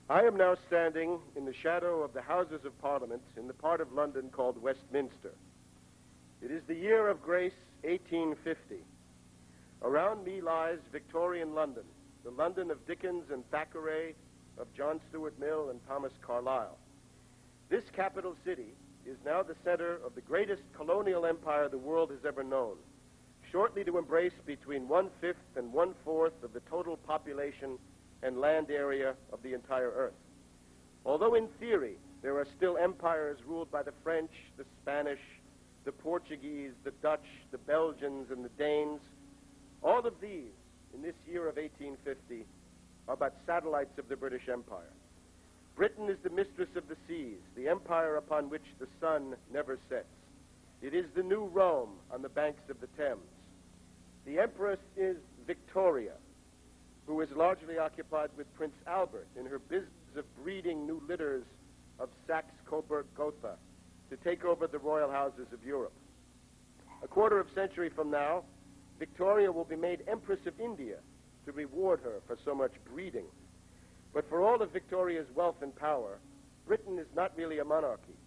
I am now standing in the shadow of the Houses of Parliament in the part of London called Westminster. It is the year of grace 1850. Around me lies Victorian London, the London of Dickens and Thackeray, of John Stuart Mill and Thomas Carlyle. This capital city is now the center of the greatest colonial empire the world has ever known, shortly to embrace between 1/5 and 1/4 of the total population and land area of the entire earth. Although in theory there are still empires ruled by the French, the Spanish, the Portuguese, the Dutch, the Belgians, and the Danes, all of these, in this year of 1850, are but satellites of the British Empire. Britain is the mistress of the seas, the empire upon which the sun never sets. It is the new Rome on the banks of the Thames. The Empress is Victoria, who is largely occupied with Prince Albert in her business of breeding new litters of Saxe-Coburg-Gotha to take over the royal houses of Europe. A quarter of a century from now, Victoria will be made Empress of India to reward her for so much breeding. But for all of Victoria's wealth and power, Britain is not really a monarchy.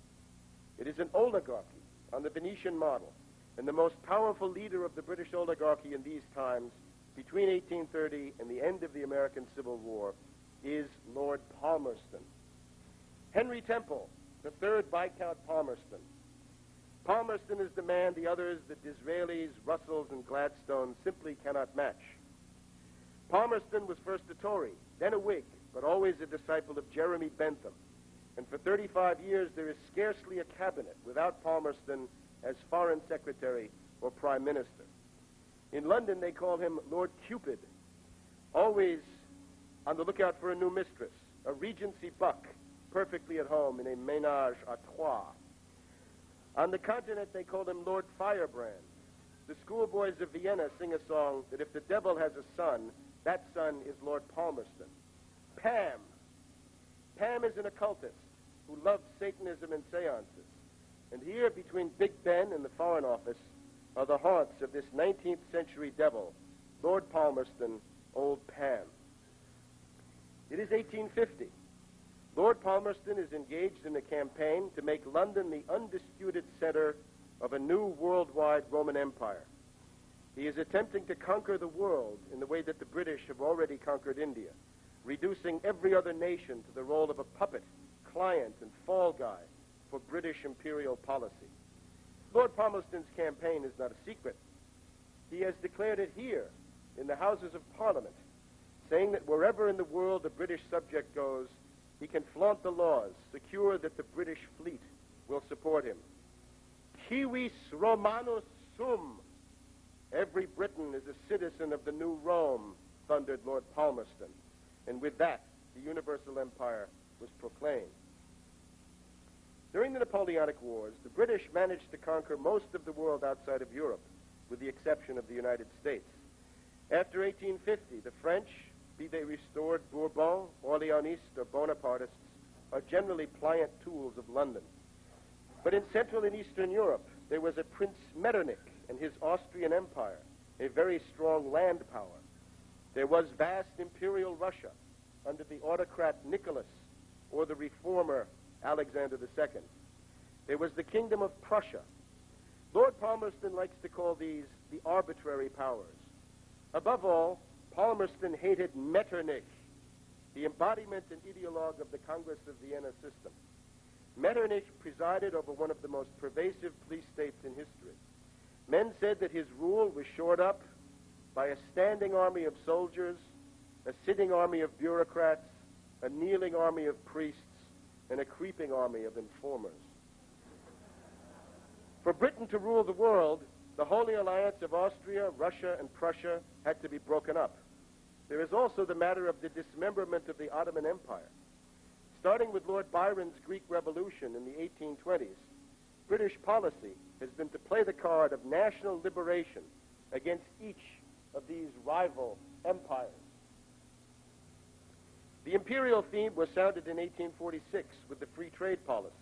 It is an oligarchy on the Venetian model, and the most powerful leader of the British oligarchy in these times, between 1830 and the end of the American Civil War, is Lord Palmerston. Henry Temple, the third Viscount Palmerston. Palmerston is the man the others, the Disraelis, Russells, and Gladstones, simply cannot match. Palmerston was first a Tory, then a Whig, but always a disciple of Jeremy Bentham. And for 35 years, there is scarcely a cabinet without Palmerston as Foreign Secretary or Prime Minister. In London, they call him Lord Cupid, always on the lookout for a new mistress, a Regency buck, perfectly at home in a ménage à trois. On the continent, they call him Lord Firebrand. The schoolboys of Vienna sing a song that if the devil has a son, that son is Lord Palmerston. Pam. Pam is an occultist who loves Satanism and seances. And here, between Big Ben and the Foreign Office, are the haunts of this 19th century devil, Lord Palmerston, Old Pam. It is 1850. Lord Palmerston is engaged in a campaign to make London the undisputed center of a new worldwide Roman Empire. He is attempting to conquer the world in the way that the British have already conquered India, reducing every other nation to the role of a puppet, client, and fall guy for British imperial policy. Lord Palmerston's campaign is not a secret. He has declared it here in the Houses of Parliament, saying that wherever in the world a British subject goes, he can flaunt the laws, secure that the British fleet will support him. Civis Romanus sum. Every Briton is a citizen of the new Rome, thundered Lord Palmerston. And with that, the universal empire was proclaimed. During the Napoleonic Wars, the British managed to conquer most of the world outside of Europe, with the exception of the United States. After 1850, the French, be they restored Bourbon, Orleanists, or Bonapartists, are generally pliant tools of London. But in Central and Eastern Europe, there was a Prince Metternich and his Austrian Empire, a very strong land power. There was vast imperial Russia under the autocrat Nicholas or the reformer Alexander II. There was the Kingdom of Prussia. Lord Palmerston likes to call these the arbitrary powers. Above all, Palmerston hated Metternich, the embodiment and ideologue of the Congress of Vienna system. Metternich presided over one of the most pervasive police states in history. Men said that his rule was shored up by a standing army of soldiers, a sitting army of bureaucrats, a kneeling army of priests, and a creeping army of informers. For Britain to rule the world, the Holy Alliance of Austria, Russia, and Prussia had to be broken up. There is also the matter of the dismemberment of the Ottoman Empire. Starting with Lord Byron's Greek Revolution in the 1820s, British policy has been to play the card of national liberation against each of these rival empires. The imperial theme was sounded in 1846 with the free trade policy.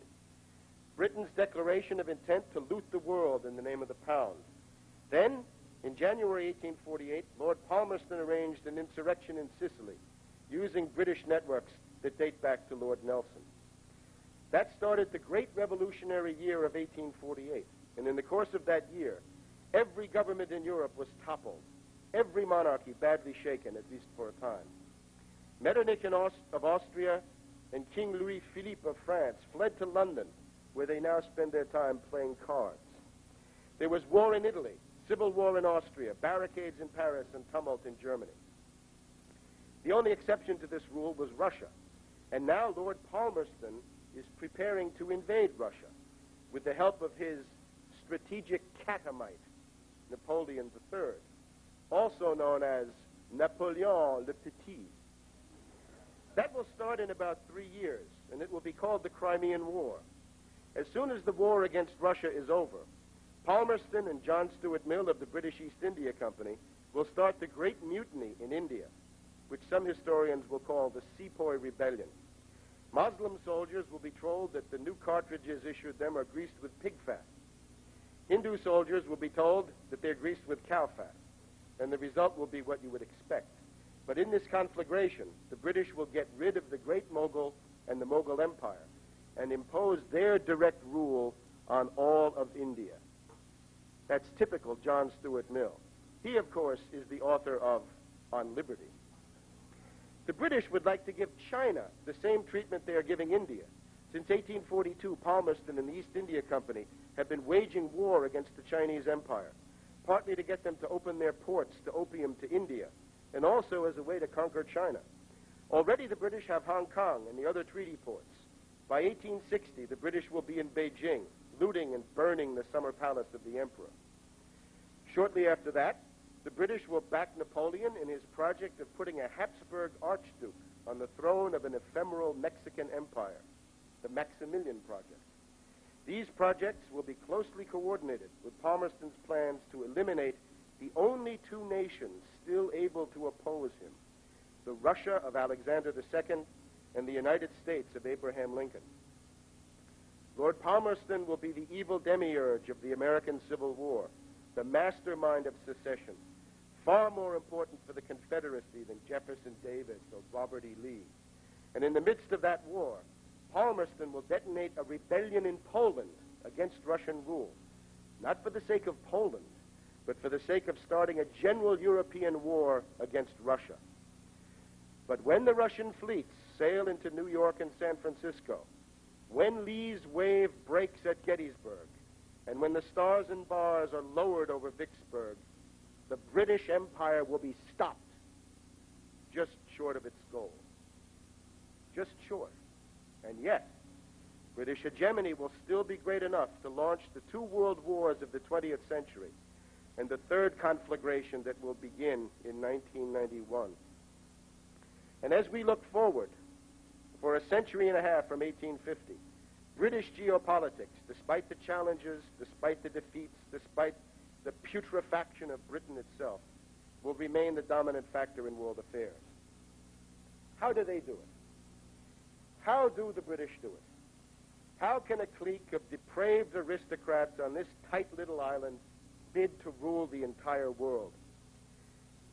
Britain's declaration of intent to loot the world in the name of the pound. Then, in January 1848, Lord Palmerston arranged an insurrection in Sicily, using British networks that date back to Lord Nelson. That started the great revolutionary year of 1848. And in the course of that year, every government in Europe was toppled, every monarchy badly shaken, at least for a time. Metternich of Austria and King Louis Philippe of France fled to London, where they now spend their time playing cards. There was war in Italy, civil war in Austria, barricades in Paris, and tumult in Germany. The only exception to this rule was Russia. And now Lord Palmerston is preparing to invade Russia with the help of his strategic catamite, Napoleon III, also known as Napoleon le Petit. That will start in about 3 years, and it will be called the Crimean War. As soon as the war against Russia is over, Palmerston and John Stuart Mill of the British East India Company will start the Great Mutiny in India, which some historians will call the Sepoy Rebellion. Muslim soldiers will be told that the new cartridges issued them are greased with pig fat. Hindu soldiers will be told that they're greased with cow fat, and the result will be what you would expect. But in this conflagration, the British will get rid of the Great Mughal and the Mughal Empire and impose their direct rule on all of India. That's typical John Stuart Mill. He, of course, is the author of On Liberty. The British would like to give China the same treatment they are giving India. Since 1842, Palmerston and the East India Company have been waging war against the Chinese Empire, partly to get them to open their ports to opium to India, and also as a way to conquer China. Already the British have Hong Kong and the other treaty ports. By 1860, the British will be in Beijing, looting and burning the summer palace of the emperor. Shortly after that, the British will back Napoleon in his project of putting a Habsburg archduke on the throne of an ephemeral Mexican empire, the Maximilian Project. These projects will be closely coordinated with Palmerston's plans to eliminate the only two nations still able to oppose him, the Russia of Alexander II and the United States of Abraham Lincoln. Lord Palmerston will be the evil demiurge of the American Civil War, the mastermind of secession, far more important for the Confederacy than Jefferson Davis or Robert E. Lee. And in the midst of that war, Palmerston will detonate a rebellion in Poland against Russian rule, not for the sake of Poland, but for the sake of starting a general European war against Russia. But when the Russian fleets sail into New York and San Francisco, when Lee's wave breaks at Gettysburg, and when the stars and bars are lowered over Vicksburg, the British Empire will be stopped just short of its goal. Just short. And yet, British hegemony will still be great enough to launch the two world wars of the 20th century and the third conflagration that will begin in 1991. And as we look forward, for a century and a half from 1850, British geopolitics, despite the challenges, despite the defeats, despite the putrefaction of Britain itself, will remain the dominant factor in world affairs. How do they do it? How do the British do it? How can a clique of depraved aristocrats on this tight little island bid to rule the entire world?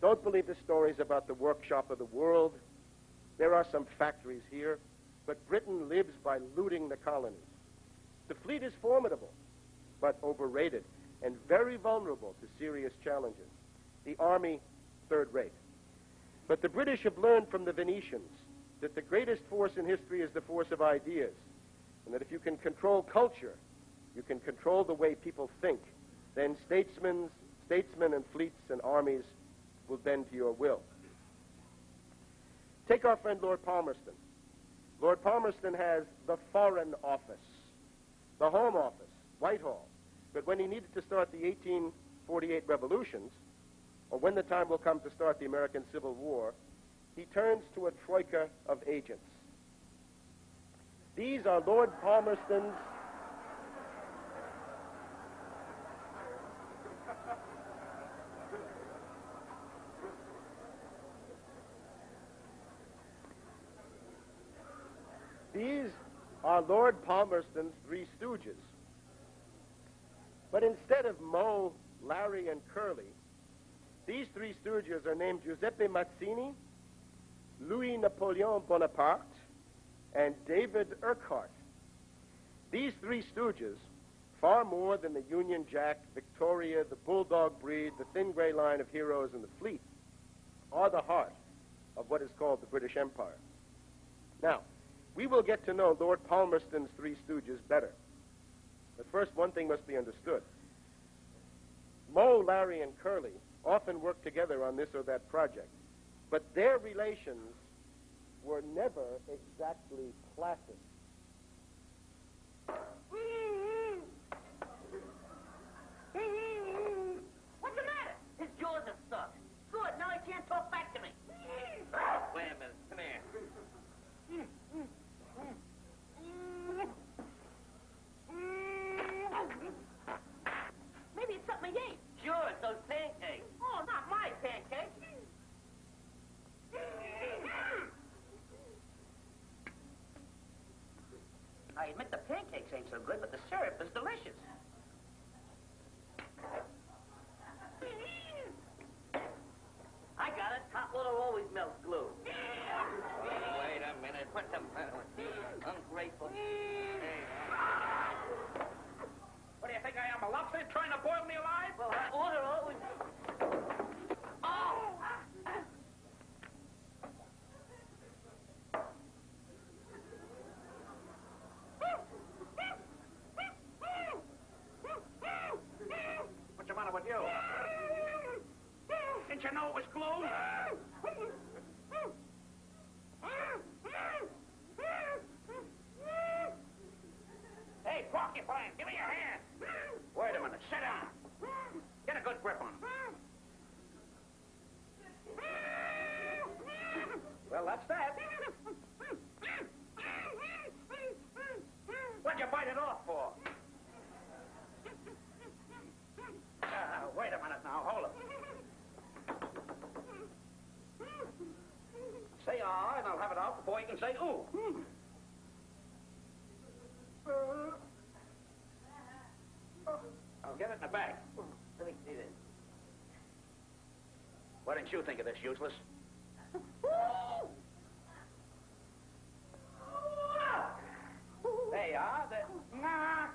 Don't believe the stories about the workshop of the world. There are some factories here, but Britain lives by looting the colonies. The fleet is formidable, but overrated and very vulnerable to serious challenges. The army, third rate. But the British have learned from the Venetians that the greatest force in history is the force of ideas, and that if you can control culture, you can control the way people think, then statesmen and fleets and armies will bend to your will. Take our friend Lord Palmerston. Lord Palmerston has the Foreign Office, the Home Office, Whitehall. But when he needed to start the 1848 revolutions, or when the time will come to start the American Civil War, he turns to a troika of agents. These are Lord Palmerston's These are Lord Palmerston's three stooges. But instead of Moe, Larry, and Curly, these three stooges are named Giuseppe Mazzini, Louis Napoleon Bonaparte, and David Urquhart. These three stooges, far more than the Union Jack, Victoria, the Bulldog breed, the thin gray line of heroes, and the fleet, are the heart of what is called the British Empire. Now, we will get to know Lord Palmerston's three stooges better. But first, one thing must be understood. Moe, Larry, and Curly often worked together on this or that project, but their relations were never exactly placid. What's the matter? His jaws are stuck. Good, now he can't talk back to me. Wait a minute, come here. Maybe it's something he ate. Sure, it's those pancakes. Oh, not my pancakes. I admit the pancakes ain't so good, but the syrup is delicious. I got it. Hot water always melts glue. Wait a minute. What's the matter with you? Ungrateful. Hey. What do you think I am, a lobster trying to boil me alive? Well, hot water always... Oh! What's the matter with you? Didn't you know it was glue? Hey, porcupine, give me your hand. Wait a minute, sit down. Get a good grip on him. Well, that's that. What'd you bite it off for? Wait a minute now, hold it. Say ah, and I'll have it out before you can say ooh. I'll get it in the bag. Let me see this. What didn't you think of this, useless? There you are. Nah.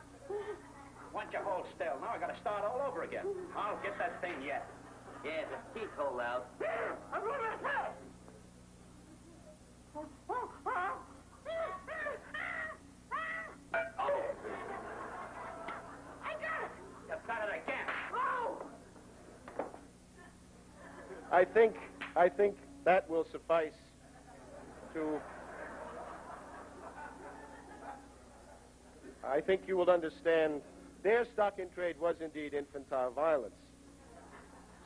Once you hold still, now I gotta start all over again. I'll get that thing yet. Yeah, the teeth hold out. Oh! I got it! You got it again. Oh! I think that will suffice to... I think you will understand their stock in trade was indeed infantile violence.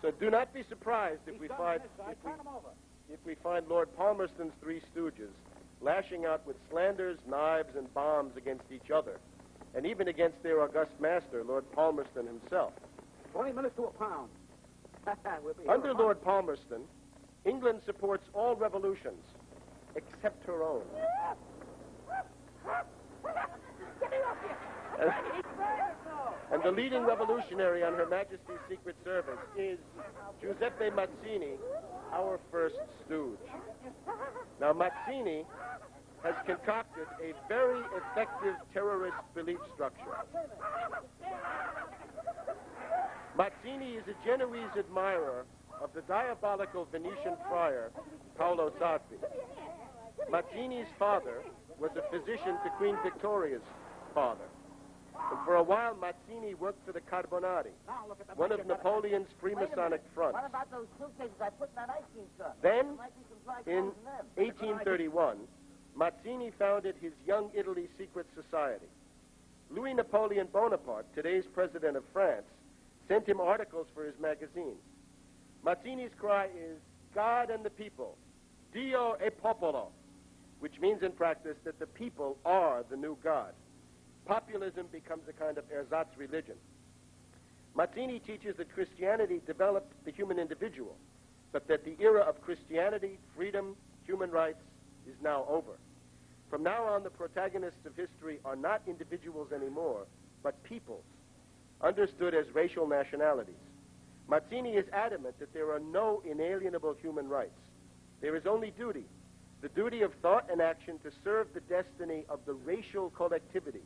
So do not be surprised if we find Lord Palmerston's three stooges lashing out with slanders, knives, and bombs against each other, and even against their august master, Lord Palmerston himself. 20 minutes to a pound. Under Lord Palmerston, England supports all revolutions except her own. And the leading revolutionary on Her Majesty's Secret Service is Guiseppi Mazzini, our first stooge. Now, Mazzini has concocted a very effective terrorist belief structure. Mazzini is a Genoese admirer of the diabolical Venetian friar, Paolo Tarpley. Mazzini's father was a physician to Queen Victoria's father. And for a while, Mazzini worked for the Carbonari, one of Napoleon's Freemasonic fronts. What about those suitcases I put in that ice cream truck? Then, in 1831, Mazzini founded his Young Italy Secret Society. Louis Napoleon Bonaparte, today's president of France, sent him articles for his magazine. Mazzini's cry is, God and the people, Dio e popolo, which means in practice that the people are the new God. Populism becomes a kind of ersatz religion. Mazzini teaches that Christianity developed the human individual, but that the era of Christianity, freedom, human rights is now over. From now on, the protagonists of history are not individuals anymore, but peoples, understood as racial nationalities. Mazzini is adamant that there are no inalienable human rights. There is only duty. the duty of thought and action to serve the destiny of the racial collectivities.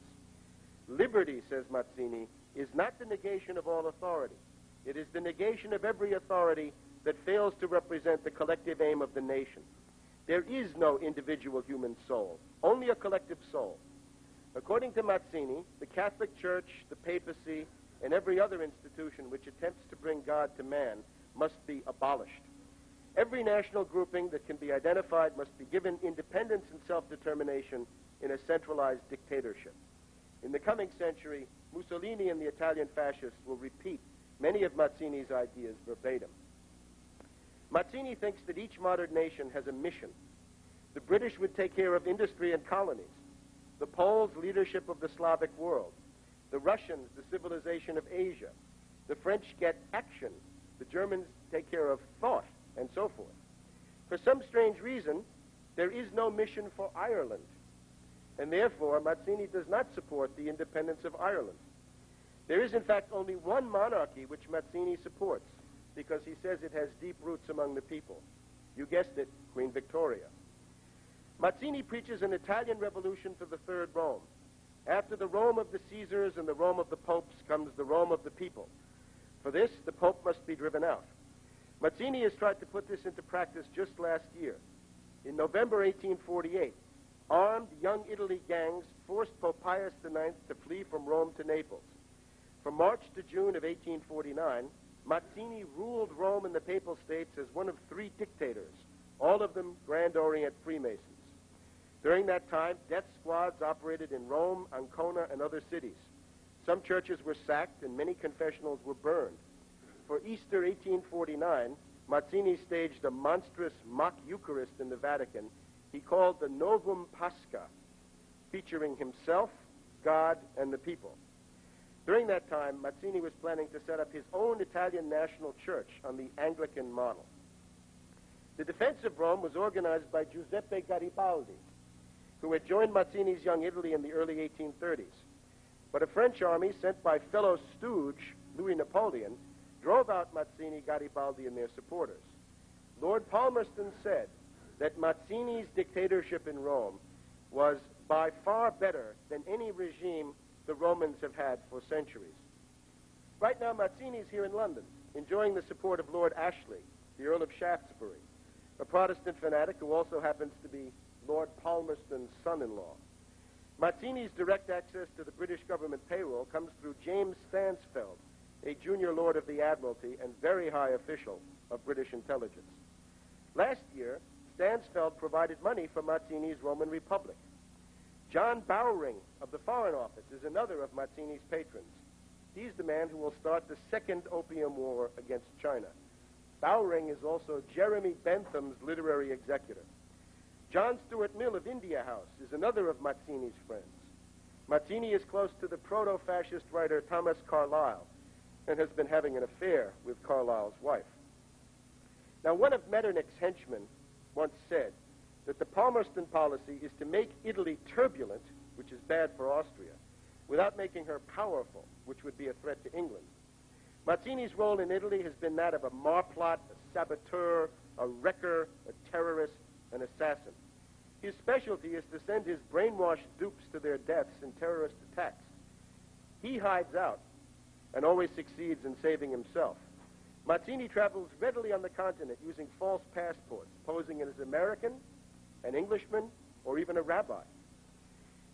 Liberty, says Mazzini, is not the negation of all authority. It is the negation of every authority that fails to represent the collective aim of the nation. There is no individual human soul, only a collective soul. According to Mazzini, the Catholic Church, the papacy, and every other institution which attempts to bring God to man must be abolished. Every national grouping that can be identified must be given independence and self-determination in a centralized dictatorship. In the coming century, Mussolini and the Italian fascists will repeat many of Mazzini's ideas verbatim. Mazzini thinks that each modern nation has a mission. The British would take care of industry and colonies. The Poles, leadership of the Slavic world. The Russians, the civilization of Asia. The French get action. The Germans take care of thought, and so forth. For some strange reason, there is no mission for Ireland. And therefore, Mazzini does not support the independence of Ireland. There is, in fact, only one monarchy which Mazzini supports, because he says it has deep roots among the people. You guessed it, Queen Victoria. Mazzini preaches an Italian revolution for the Third Rome. After the Rome of the Caesars and the Rome of the popes comes the Rome of the people. For this, the pope must be driven out. Mazzini has tried to put this into practice just last year. In November 1848, armed Young Italy gangs forced Pope Pius IX to flee from Rome to Naples. From March to June of 1849, Mazzini ruled Rome and the Papal States as one of three dictators, all of them Grand Orient Freemasons. During that time, death squads operated in Rome, Ancona, and other cities. Some churches were sacked and many confessionals were burned. For Easter 1849, Mazzini staged a monstrous mock Eucharist in the Vatican he called the Novum Pascha, featuring himself, God, and the people. During that time, Mazzini was planning to set up his own Italian national church on the Anglican model. The defense of Rome was organized by Guiseppi Garibaldi, who had joined Mazzini's Young Italy in the early 1830s. But a French army sent by fellow stooge Louis Napoleon drove out Mazzini, Garibaldi, and their supporters. Lord Palmerston said that Mazzini's dictatorship in Rome was by far better than any regime the Romans have had for centuries. Right now, Mazzini is here in London, enjoying the support of Lord Ashley, the Earl of Shaftesbury, a Protestant fanatic who also happens to be Lord Palmerston's son-in-law. Mazzini's direct access to the British government payroll comes through James Stansfeld, a junior Lord of the Admiralty and very high official of British intelligence. Last year, Stansfeld provided money for Mazzini's Roman Republic. John Bowring of the Foreign Office is another of Mazzini's patrons. He's the man who will start the Second Opium War against China. Bowring is also Jeremy Bentham's literary executor. John Stuart Mill of India House is another of Mazzini's friends. Mazzini is close to the proto-fascist writer Thomas Carlyle and has been having an affair with Carlyle's wife. Now, one of Metternich's henchmen once said that the Palmerston policy is to make Italy turbulent, which is bad for Austria, without making her powerful, which would be a threat to England. Mazzini's role in Italy has been that of a marplot, a saboteur, a wrecker, a terrorist, an assassin. His specialty is to send his brainwashed dupes to their deaths in terrorist attacks. He hides out and always succeeds in saving himself. Mazzini travels readily on the continent using false passports, posing as American, an Englishman, or even a rabbi.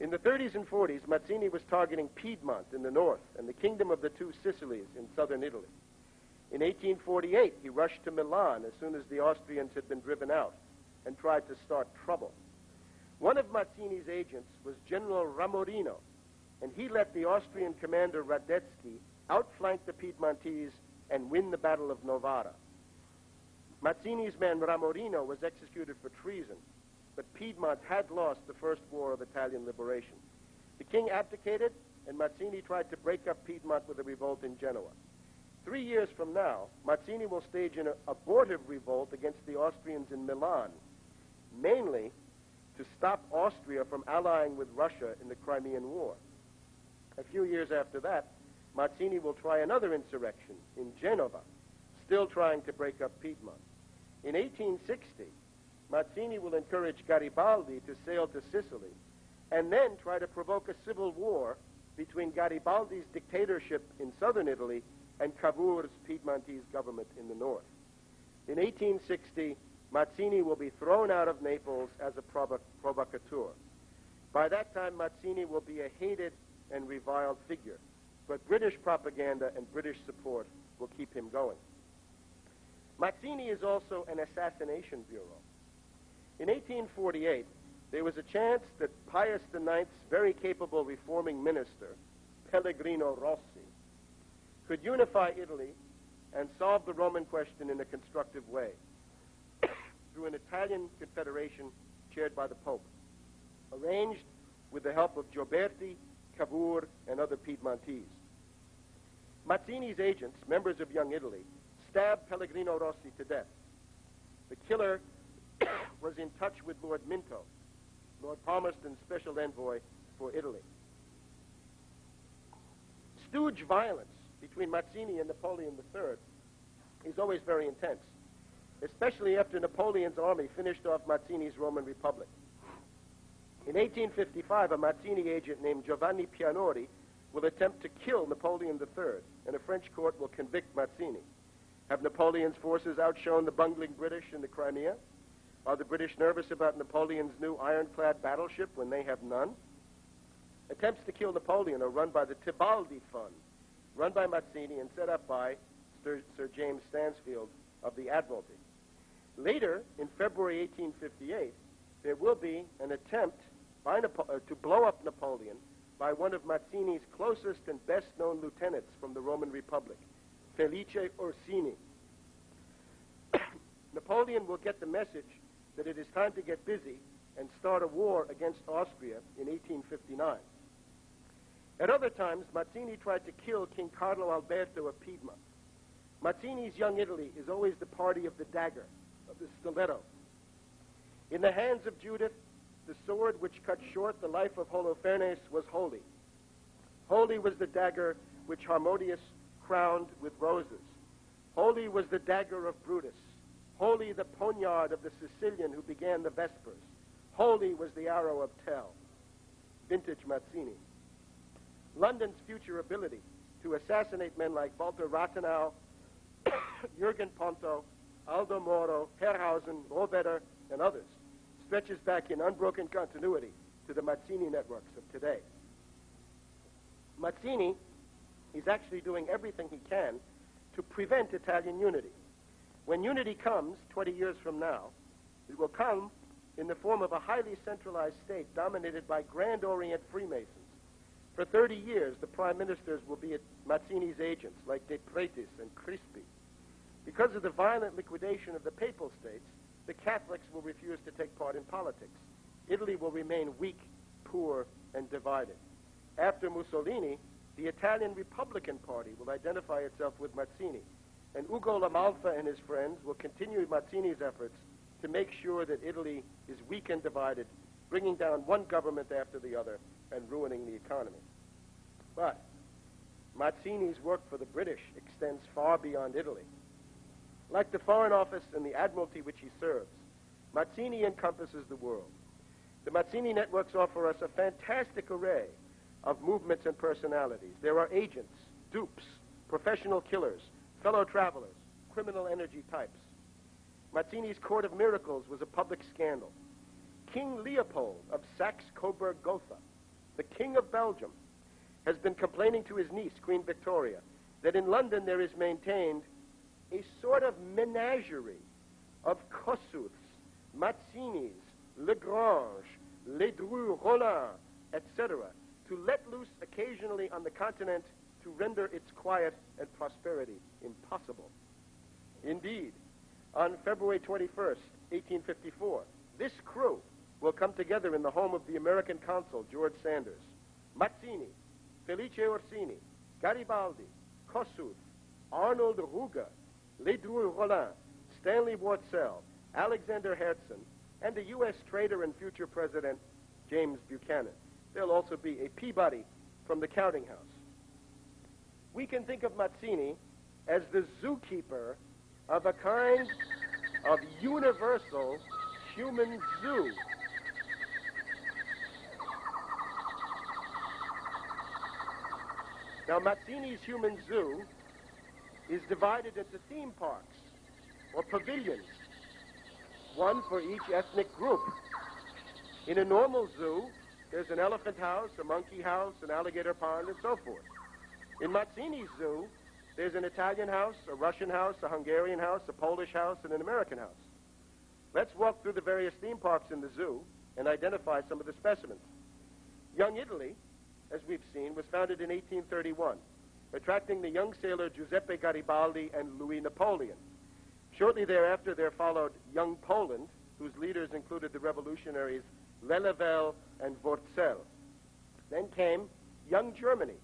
In the 30s and 40s, Mazzini was targeting Piedmont in the north and the Kingdom of the Two Sicilies in southern Italy. In 1848, he rushed to Milan as soon as the Austrians had been driven out and tried to start trouble. One of Mazzini's agents was General Ramorino, and he let the Austrian commander Radetzky outflank the Piedmontese and win the Battle of Novara. Mazzini's man Ramorino was executed for treason, but Piedmont had lost the First War of Italian Liberation. The king abdicated, and Mazzini tried to break up Piedmont with a revolt in Genoa. 3 years from now, Mazzini will stage an abortive revolt against the Austrians in Milan, mainly to stop Austria from allying with Russia in the Crimean War. A few years after that, Mazzini will try another insurrection in Genova, still trying to break up Piedmont. In 1860, Mazzini will encourage Garibaldi to sail to Sicily and then try to provoke a civil war between Garibaldi's dictatorship in southern Italy and Cavour's Piedmontese government in the north. In 1860, Mazzini will be thrown out of Naples as a provocateur. By that time, Mazzini will be a hated and reviled figure, but British propaganda and British support will keep him going. Mazzini is also an assassination bureau. In 1848, there was a chance that Pius IX's very capable reforming minister, Pellegrino Rossi, could unify Italy and solve the Roman question in a constructive way through an Italian confederation chaired by the Pope, arranged with the help of Gioberti, Cavour, and other Piedmontese. Mazzini's agents, members of Young Italy, stabbed Pellegrino Rossi to death. The killer was in touch with Lord Minto, Lord Palmerston's special envoy for Italy. Stooge violence between Mazzini and Napoleon III is always very intense, especially after Napoleon's army finished off Mazzini's Roman Republic. In 1855, a Mazzini agent named Giovanni Pianori will attempt to kill Napoleon III, and a French court will convict Mazzini. Have Napoleon's forces outshone the bungling British in the Crimea? Are the British nervous about Napoleon's new ironclad battleship when they have none? Attempts to kill Napoleon are run by the Tibaldi Fund, run by Mazzini and set up by Sir James Stansfield of the Admiralty. Later, in February 1858, there will be an attempt to blow up Napoleon by one of Mazzini's closest and best-known lieutenants from the Roman Republic, Felice Orsini. Napoleon will get the message that it is time to get busy and start a war against Austria in 1859. At other times, Mazzini tried to kill King Carlo Alberto of Piedmont. Mazzini's Young Italy is always the party of the dagger, of the stiletto. In the hands of Judith, the sword which cut short the life of Holofernes was holy. Holy was the dagger which Harmodius crowned with roses. Holy was the dagger of Brutus. Holy the poniard of the Sicilian who began the Vespers. Holy was the arrow of Tell. Vintage Mazzini. London's future ability to assassinate men like Walter Rathenau, Jürgen Ponto, Aldo Moro, Herrhausen, Rohwedder, and others stretches back in unbroken continuity to the Mazzini networks of today. Mazzini is actually doing everything he can to prevent Italian unity. When unity comes 20 years from now, it will come in the form of a highly centralized state dominated by Grand Orient Freemasons. For 30 years, the prime ministers will be Mazzini's agents, like De Pretis and Crispi. Because of the violent liquidation of the Papal States, the Catholics will refuse to take part in politics. Italy will remain weak, poor, and divided. After Mussolini, the Italian Republican Party will identify itself with Mazzini, and Ugo La Malfa and his friends will continue Mazzini's efforts to make sure that Italy is weak and divided, bringing down one government after the other and ruining the economy. But Mazzini's work for the British extends far beyond Italy. Like the Foreign Office and the Admiralty which he serves, Mazzini encompasses the world. The Mazzini networks offer us a fantastic array of movements and personalities. There are agents, dupes, professional killers, fellow travelers, criminal energy types. Mazzini's Court of Miracles was a public scandal. King Leopold of Saxe-Coburg-Gotha, the King of Belgium, has been complaining to his niece, Queen Victoria, that in London there is maintained a sort of menagerie of Kossuths, Mazzinis, Lagrange, Ledru, Rollin, etc., to let loose occasionally on the continent to render its quiet and prosperity impossible. Indeed, on February 21st, 1854, this crew will come together in the home of the American consul, George Sanders. Mazzini, Felice Orsini, Garibaldi, Kossuth, Arnold Ruger, Ledru Rollin, Stanley Wartzel, Alexander Herzen, and the U.S. trader and future president, James Buchanan. There'll also be a Peabody from the counting house. We can think of Mazzini as the zookeeper of a kind of universal human zoo. Now, Mazzini's human zoo is divided into theme parks, or pavilions, one for each ethnic group. In a normal zoo, there's an elephant house, a monkey house, an alligator pond, and so forth. In Mazzini's zoo, there's an Italian house, a Russian house, a Hungarian house, a Polish house, and an American house. Let's walk through the various theme parks in the zoo and identify some of the specimens. Young Italy, as we've seen, was founded in 1831, attracting the young sailor Giuseppe Garibaldi and Louis Napoleon. Shortly thereafter, there followed Young Poland, whose leaders included the revolutionaries Lelevel and Wurzel. Then came Young Germany,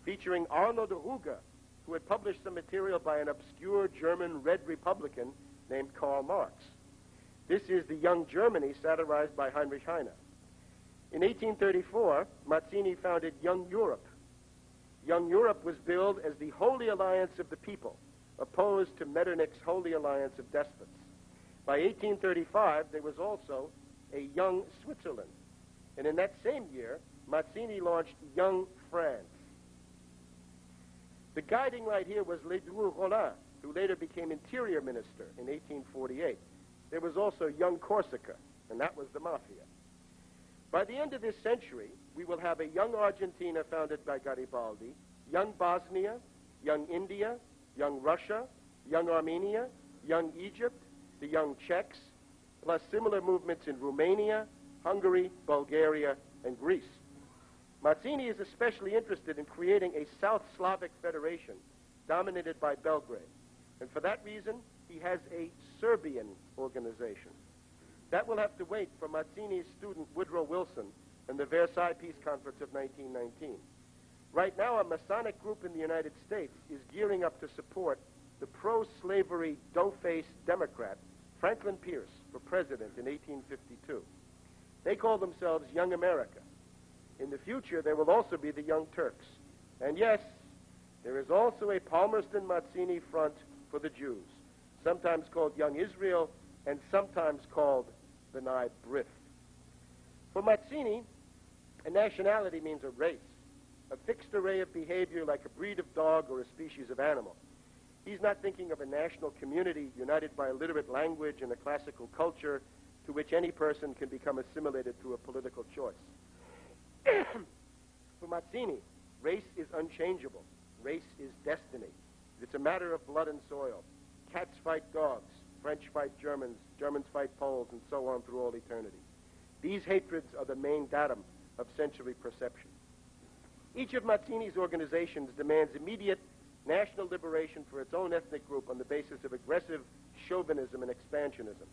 featuring Arnold Ruger, who had published some material by an obscure German Red Republican named Karl Marx. This is the Young Germany satirized by Heinrich Heine. In 1834, Mazzini founded Young Europe. Young Europe was billed as the Holy Alliance of the People, opposed to Metternich's Holy Alliance of Despots. By 1835, there was also a Young Switzerland. And in that same year, Mazzini launched Young France. The guiding light here was Ledru Rollin, who later became Interior Minister in 1848. There was also Young Corsica, and that was the Mafia. By the end of this century, we will have a Young Argentina founded by Garibaldi, Young Bosnia, Young India, Young Russia, Young Armenia, Young Egypt, the Young Czechs, plus similar movements in Romania, Hungary, Bulgaria, and Greece. Mazzini is especially interested in creating a South Slavic federation dominated by Belgrade. And for that reason, he has a Serbian organization. That will have to wait for Mazzini's student Woodrow Wilson and the Versailles Peace Conference of 1919. Right now, a Masonic group in the United States is gearing up to support the pro-slavery dough-faced Democrat Franklin Pierce for president in 1852. They call themselves Young America. In the future, there will also be the Young Turks. And yes, there is also a Palmerston-Mazzini front for the Jews, sometimes called Young Israel and sometimes called the B'nai B'rith. For Mazzini, a nationality means a race, a fixed array of behavior like a breed of dog or a species of animal. He's not thinking of a national community united by a literate language and a classical culture to which any person can become assimilated through a political choice. For Mazzini, race is unchangeable. Race is destiny. It's a matter of blood and soil. Cats fight dogs. French fight Germans. Germans fight Poles, and so on through all eternity. These hatreds are the main datum of sensory perception. Each of Mazzini's organizations demands immediate national liberation for its own ethnic group on the basis of aggressive chauvinism and expansionism.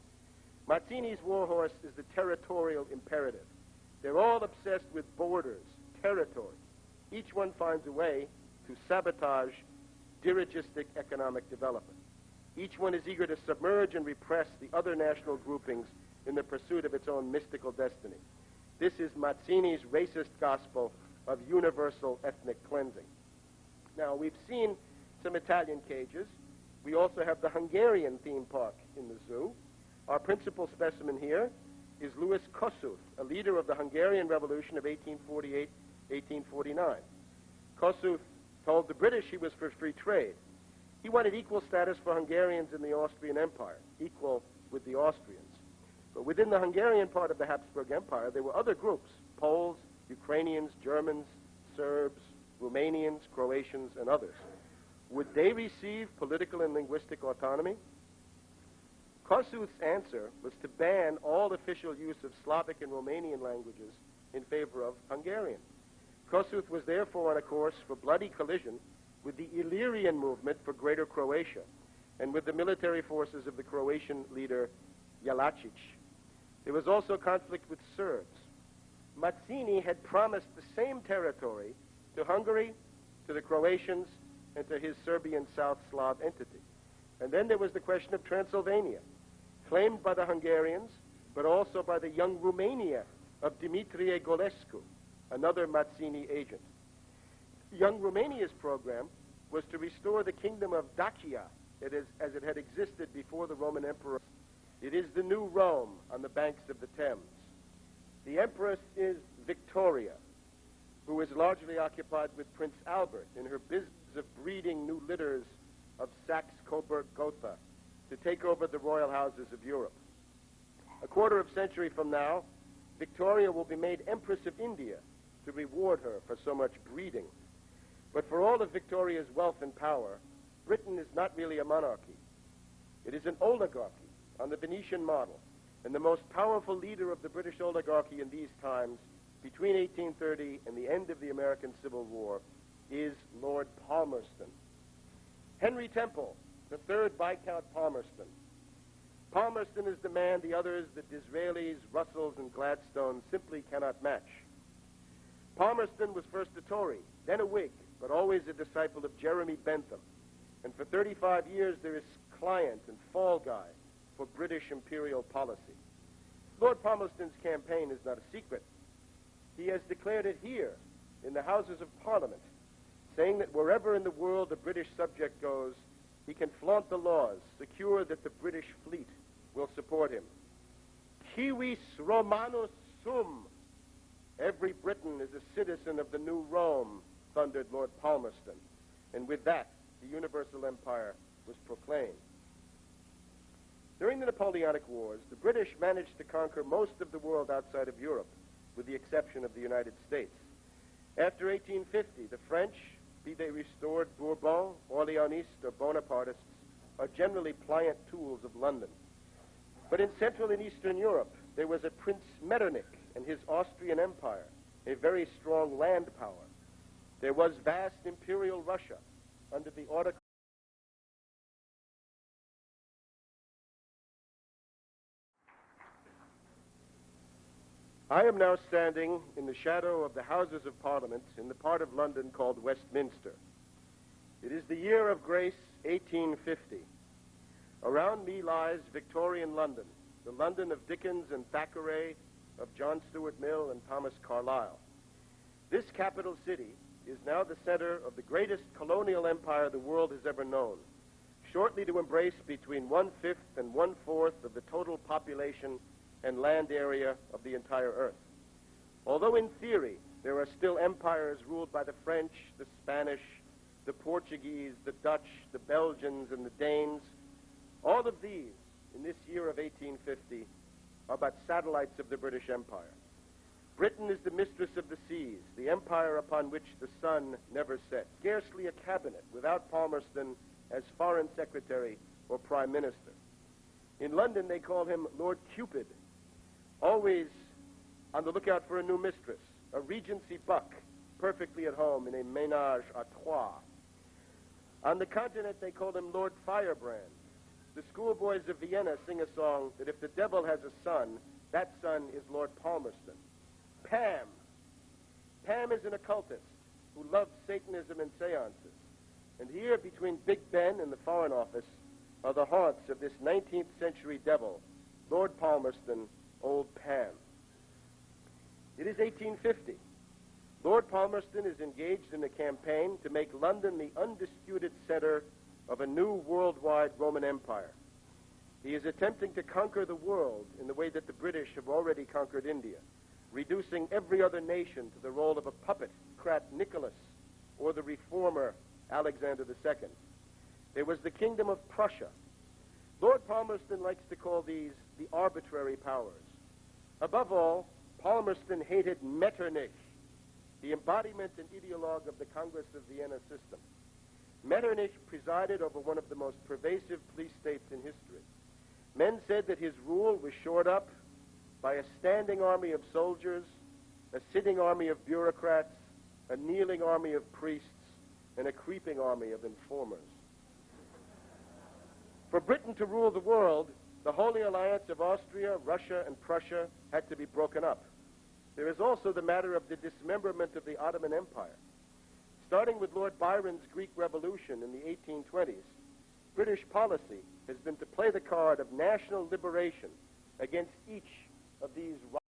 Mazzini's warhorse is the territorial imperative. They're all obsessed with borders, territory. Each one finds a way to sabotage dirigistic economic development. Each one is eager to submerge and repress the other national groupings in the pursuit of its own mystical destiny. This is Mazzini's racist gospel of universal ethnic cleansing. Now, we've seen some Italian cages. We also have the Hungarian theme park in the zoo. Our principal specimen here is Louis Kossuth, a leader of the Hungarian Revolution of 1848-1849. Kossuth told the British he was for free trade. He wanted equal status for Hungarians in the Austrian Empire, equal with the Austrians. But within the Hungarian part of the Habsburg Empire, there were other groups, Poles, Ukrainians, Germans, Serbs, Romanians, Croatians, and others. Would they receive political and linguistic autonomy? Kossuth's answer was to ban all official use of Slavic and Romanian languages in favor of Hungarian. Kossuth was therefore on a course for bloody collision with the Illyrian movement for Greater Croatia and with the military forces of the Croatian leader Jelačić. There was also conflict with Serbs. Mazzini had promised the same territory to Hungary, to the Croatians, and to his Serbian South Slav entity. And then there was the question of Transylvania, claimed by the Hungarians, but also by the Young Romania of Dimitrie Golescu, another Mazzini agent. Young Romania's program was to restore the kingdom of Dacia, as it had existed before the Roman emperor. It is the new Rome on the banks of the Thames. The Empress is Victoria, who is largely occupied with Prince Albert in her business of breeding new litters of Saxe-Coburg-Gotha to take over the royal houses of Europe. A quarter of a century from now, Victoria will be made Empress of India to reward her for so much breeding. But for all of Victoria's wealth and power, Britain is not really a monarchy. It is an oligarchy on the Venetian model, and the most powerful leader of the British oligarchy in these times, between 1830 and the end of the American Civil War, is Lord Palmerston. Henry Temple, the third Viscount Palmerston. Palmerston is the man the others, the Disraelis, Russells, and Gladstones, simply cannot match. Palmerston was first a Tory, then a Whig, but always a disciple of Jeremy Bentham. And for 35 years, there is client and fall guy for British imperial policy. Lord Palmerston's campaign is not a secret. He has declared it here in the Houses of Parliament, saying that wherever in the world a British subject goes, he can flaunt the laws, secure that the British fleet will support him. Civis Romanus sum. Every Briton is a citizen of the new Rome, thundered Lord Palmerston. And with that, the universal empire was proclaimed. During the Napoleonic Wars, the British managed to conquer most of the world outside of Europe, with the exception of the United States. After 1850, the French, be they restored Bourbon, Orleanists, or Bonapartists, are generally pliant tools of London. But in Central and Eastern Europe, there was a Prince Metternich and his Austrian Empire, a very strong land power. There was vast imperial Russia under the autocrat. I am now standing in the shadow of the Houses of Parliament in the part of London called Westminster. It is the year of grace 1850. Around me lies Victorian London, the London of Dickens and Thackeray, of John Stuart Mill and Thomas Carlyle. This capital city is now the center of the greatest colonial empire the world has ever known, shortly to embrace between 1/5 and 1/4 of the total population and land area of the entire earth. Although in theory there are still empires ruled by the French, the Spanish, the Portuguese, the Dutch, the Belgians, and the Danes, all of these, in this year of 1850, are but satellites of the British Empire. Britain is the mistress of the seas, the empire upon which the sun never sets. Scarcely a cabinet without Palmerston as foreign secretary or prime minister. In London, they call him Lord Cupid, always on the lookout for a new mistress, a Regency buck, perfectly at home in a ménage à trois. On the continent, they call him Lord Firebrand. The schoolboys of Vienna sing a song that if the devil has a son, that son is Lord Palmerston. Pam. Pam is an occultist who loves Satanism and seances. And here, between Big Ben and the Foreign Office, are the haunts of this 19th century devil, Lord Palmerston, Old Pam. It is 1850. Lord Palmerston is engaged in a campaign to make London the undisputed center of a new worldwide Roman Empire. He is attempting to conquer the world in the way that the British have already conquered India, reducing every other nation to the role of a puppet, Nicholas, or the reformer, Alexander II. There was the kingdom of Prussia. Lord Palmerston likes to call these the arbitrary powers. Above all, Palmerston hated Metternich, the embodiment and ideologue of the Congress of Vienna system. Metternich presided over one of the most pervasive police states in history. Men said that his rule was shored up by a standing army of soldiers, a sitting army of bureaucrats, a kneeling army of priests, and a creeping army of informers. For Britain to rule the world, the Holy Alliance of Austria, Russia, and Prussia had to be broken up. There is also the matter of the dismemberment of the Ottoman Empire. Starting with Lord Byron's Greek Revolution in the 1820s, British policy has been to play the card of national liberation against each of these